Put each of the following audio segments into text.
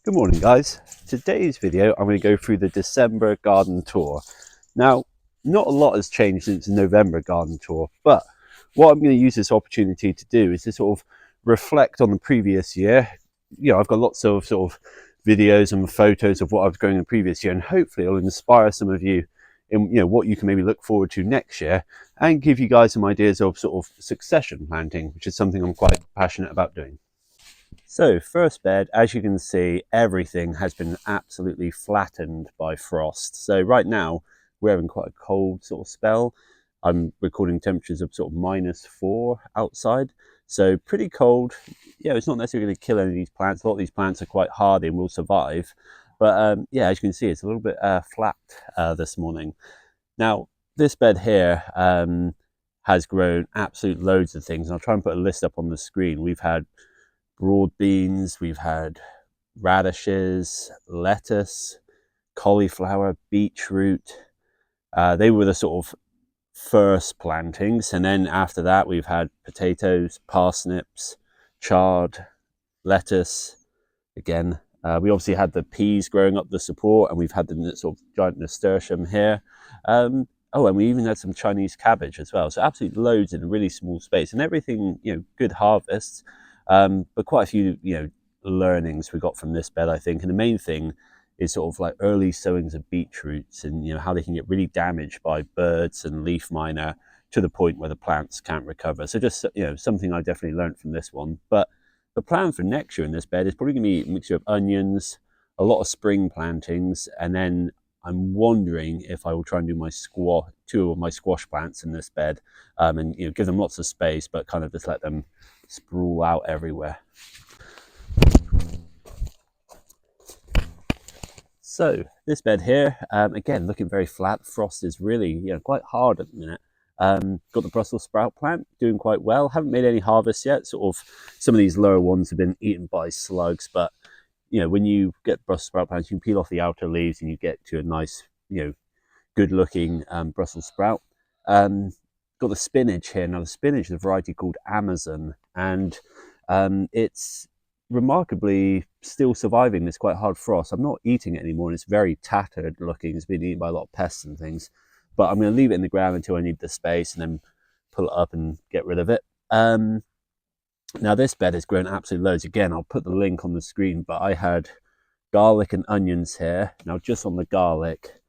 Good morning, guys. Today's video I'm going to go through the December garden tour. Now, not a lot has changed since the November garden tour, but what I'm going to use this opportunity to do is to sort of reflect on the previous year. I've got lots of sort of videos and photos of what I was going in the previous year, and hopefully it'll inspire some of you in what you can maybe look forward to next year, and give you guys some ideas of sort of succession planting, which is something I'm quite passionate about doing. So first bed, as you can see, everything has been absolutely flattened by frost. So right now we're having quite a cold sort of spell. I'm recording temperatures of sort of -4 outside. So pretty cold. Yeah, it's not necessarily going to kill any of these plants. A lot of these plants are quite hardy and will survive. But yeah, as you can see, it's a little bit flat this morning. Now, this bed here has grown absolute loads of things. And I'll try and put a list up on the screen. We've had broad beans, we've had radishes, lettuce, cauliflower, beetroot. They were the sort of first plantings, and then after that we've had potatoes, parsnips, chard, lettuce. Again, we obviously had the peas growing up the support, and we've had the sort of giant nasturtium here. Oh, and we even had some Chinese cabbage as well. So absolutely loads in a really small space, and everything, good harvests. But quite a few, learnings we got from this bed, I think. And the main thing is sort of like early sowings of beetroots, and how they can get really damaged by birds and leaf miner to the point where the plants can't recover. So just, something I definitely learned from this one. But the plan for next year in this bed is probably going to be a mixture of onions, a lot of spring plantings, and then I'm wondering if I will try and do two of my squash plants in this bed, and give them lots of space, but kind of just let them sprawl out everywhere. So this bed here, again, looking very flat. Frost is really, quite hard at the minute. Got the Brussels sprout plant doing quite well. Haven't made any harvests yet. Sort of some of these lower ones have been eaten by slugs, but when you get Brussels sprout plants, you can peel off the outer leaves and you get to a nice, good looking Brussels sprout. Got the spinach here. Now the spinach is a variety called Amazon, and it's remarkably still surviving this quite hard frost. I'm not eating it anymore, and it's very tattered looking. It's been eaten by a lot of pests and things, but I'm going to leave it in the ground until I need the space, and then pull it up and get rid of it. Now this bed has grown absolutely loads. Again, I'll put the link on the screen, but I had garlic and onions here. Now just on the garlic,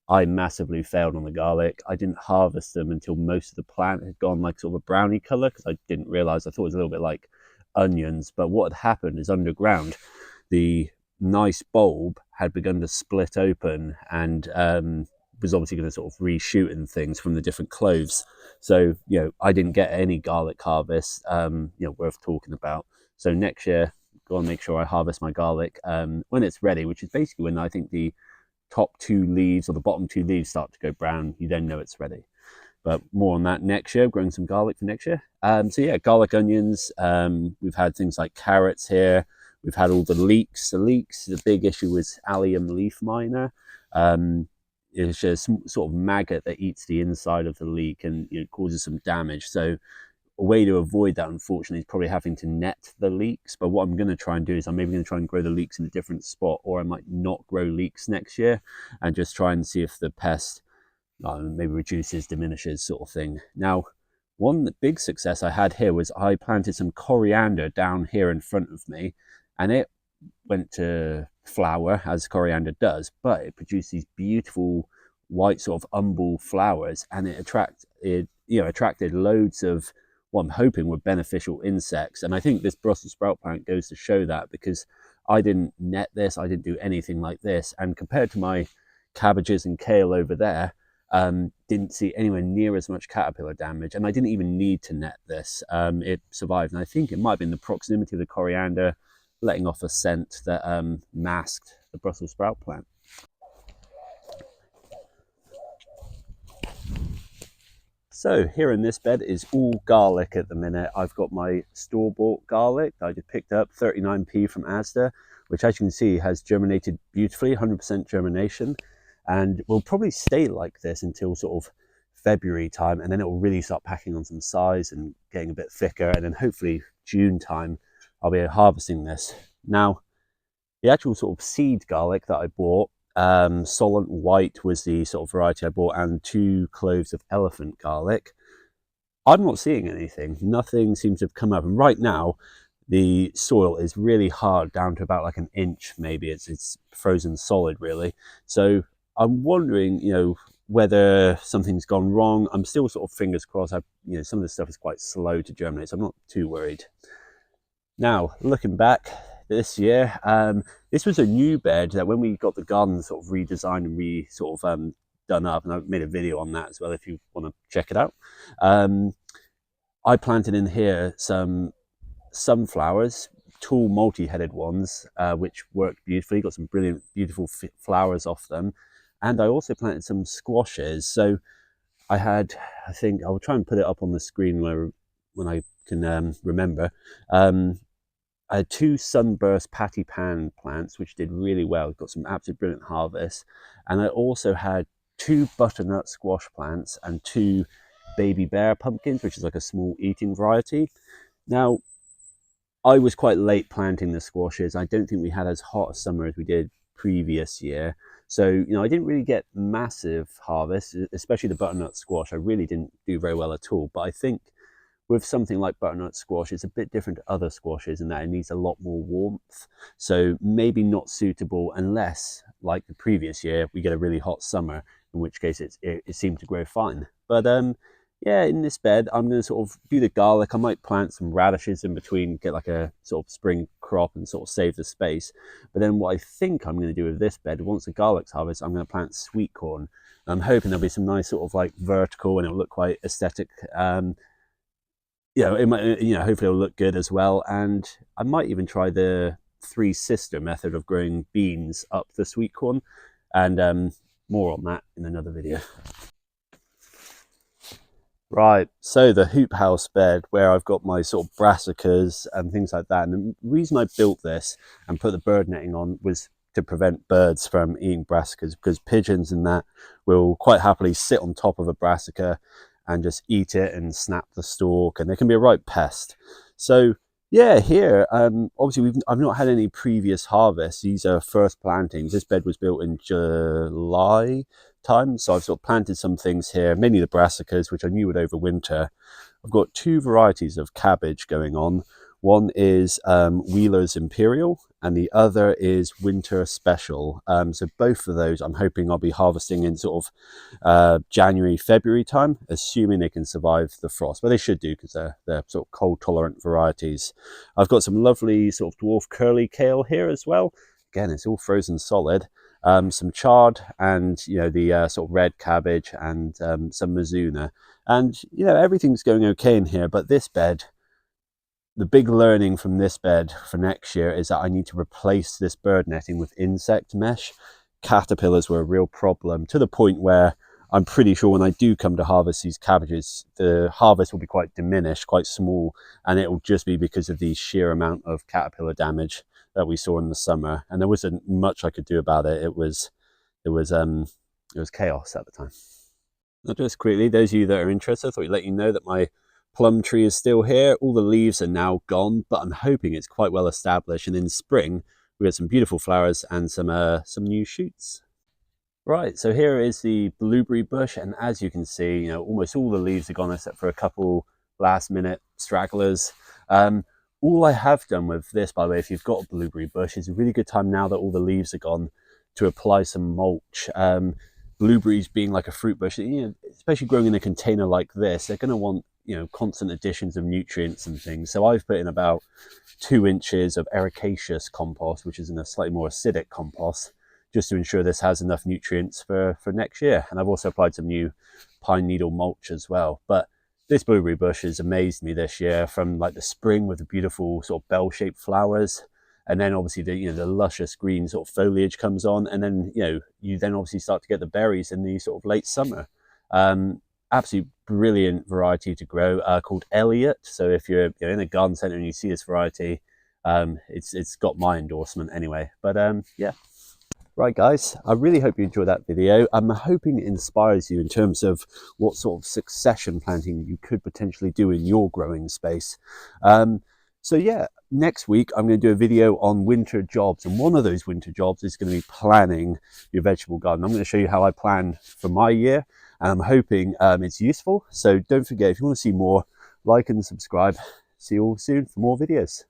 I massively failed on the garlic. I didn't harvest them until most of the plant had gone like sort of a brownie color, because I didn't realize. I thought it was a little bit like onions, but what had happened is underground the nice bulb had begun to split open, and was obviously going to sort of reshoot and things from the different cloves. So I didn't get any garlic harvest worth talking about. So next year, gotta make sure I harvest my garlic when it's ready, which is basically when I think the top 2 leaves or the bottom 2 leaves start to go brown. You then know it's ready. But more on that next year. Growing some garlic for next year. So yeah, garlic, onions. We've had things like carrots here. We've had all the leeks. The big issue was allium leaf miner. It's just some sort of maggot that eats the inside of the leek, and causes some damage. So a way to avoid that, unfortunately, is probably having to net the leeks. But what I'm going to try and do is I'm maybe going to try and grow the leeks in a different spot, or I might not grow leeks next year and just try and see if the pest maybe reduces, diminishes, sort of thing. Now, one big success I had here was I planted some coriander down here in front of me, and it went to flower, as coriander does, but it produced these beautiful white sort of umbel flowers, and it attracted loads of what I'm hoping were beneficial insects. And I think this Brussels sprout plant goes to show that, because I didn't net this, I didn't do anything like this, and compared to my cabbages and kale over there, didn't see anywhere near as much caterpillar damage, and I didn't even need to net this. It survived, and I think it might have been the proximity of the coriander letting off a scent that masked the Brussels sprout plant. So here in this bed is all garlic at the minute. I've got my store-bought garlic that I just picked up, 39p from Asda, which, as you can see, has germinated beautifully, 100% germination, and will probably stay like this until sort of February time, and then it will really start packing on some size and getting a bit thicker, and then hopefully June time I'll be harvesting this. Now, The actual sort of seed garlic that I bought, Solent White was the sort of variety I bought, and 2 cloves of elephant garlic. I'm not seeing anything. Nothing seems to have come up. And right now, the soil is really hard, down to about like an inch, maybe. It's frozen solid, really. So I'm wondering, whether something's gone wrong. I'm still sort of fingers crossed. Some of this stuff is quite slow to germinate, so I'm not too worried. Now, looking back this year, this was a new bed that when we got the garden sort of redesigned and done up, and I've made a video on that as well if you want to check it out. I planted in here some sunflowers, tall multi-headed ones, which worked beautifully, got some brilliant, beautiful flowers off them. And I also planted some squashes. So I think I'll try and put it up on the screen when I can remember. I had 2 sunburst patty pan plants, which did really well. Got some absolute brilliant harvests. And I also had 2 butternut squash plants and 2 baby bear pumpkins, which is like a small eating variety. Now, I was quite late planting the squashes. I don't think we had as hot a summer as we did previous year. So, I didn't really get massive harvests, especially the butternut squash. I really didn't do very well at all. But I think with something like butternut squash, it's a bit different to other squashes in that it needs a lot more warmth. So maybe not suitable unless, like the previous year, we get a really hot summer, in which case it seemed to grow fine. But yeah, in this bed, I'm going to sort of do the garlic. I might plant some radishes in between, get like a sort of spring crop and sort of save the space. But then what I think I'm going to do with this bed, once the garlic's harvested, I'm going to plant sweet corn. I'm hoping there'll be some nice sort of like vertical and it'll look quite aesthetic. It might, hopefully it'll look good as well. And I might even try the 3 sister method of growing beans up the sweet corn. And more on that in another video. Right, so the hoop house bed where I've got my sort of brassicas and things like that. And the reason I built this and put the bird netting on was to prevent birds from eating brassicas, because pigeons and that will quite happily sit on top of a brassica and just eat it and snap the stalk, and they can be a right pest. So yeah, here, obviously I've not had any previous harvests. These are first plantings. This bed was built in July time, so I've sort of planted some things here, mainly the brassicas, which I knew would overwinter. I've got 2 varieties of cabbage going on. One is Wheeler's Imperial, and the other is Winter Special. So both of those I'm hoping I'll be harvesting in sort of January, February time, assuming they can survive the frost. But they should do, because they're sort of cold tolerant varieties. I've got some lovely sort of dwarf curly kale here as well. Again, it's all frozen solid. Some chard, and the sort of red cabbage, and some mizuna. And everything's going okay in here, but this bed, the big learning from this bed for next year is that I need to replace this bird netting with insect mesh. Caterpillars were a real problem, to the point where I'm pretty sure when I do come to harvest these cabbages, the harvest will be quite diminished, quite small, and it will just be because of the sheer amount of caterpillar damage that we saw in the summer. And there wasn't much I could do about it. It was chaos at the time. Now, just quickly, those of you that are interested, I thought I'd let you know that my plum tree is still here. All the leaves are now gone, but I'm hoping it's quite well established. And in spring, we get some beautiful flowers and some new shoots. Right, so here is the blueberry bush, and as you can see, almost all the leaves are gone except for a couple last-minute stragglers. All I have done with this, by the way, if you've got a blueberry bush, is a really good time now that all the leaves are gone to apply some mulch. Blueberries being like a fruit bush, especially growing in a container like this, they're going to want constant additions of nutrients and things. So I've put in about 2 inches of ericaceous compost, which is in a slightly more acidic compost, just to ensure this has enough nutrients for next year. And I've also applied some new pine needle mulch as well. But this blueberry bush has amazed me this year, from like the spring with the beautiful sort of bell-shaped flowers, and then obviously the luscious green sort of foliage comes on, and then you then obviously start to get the berries in the sort of late summer. Absolutely brilliant variety to grow, called Elliot. So if you're in a garden centre and you see this variety, it's got my endorsement anyway. But yeah. Right, guys, I really hope you enjoyed that video. I'm hoping it inspires you in terms of what sort of succession planting you could potentially do in your growing space. So yeah, next week I'm going to do a video on winter jobs, and one of those winter jobs is going to be planning your vegetable garden. I'm going to show you how I plan for my year, and I'm hoping it's useful. So don't forget, if you want to see more, like and subscribe. See you all soon for more videos.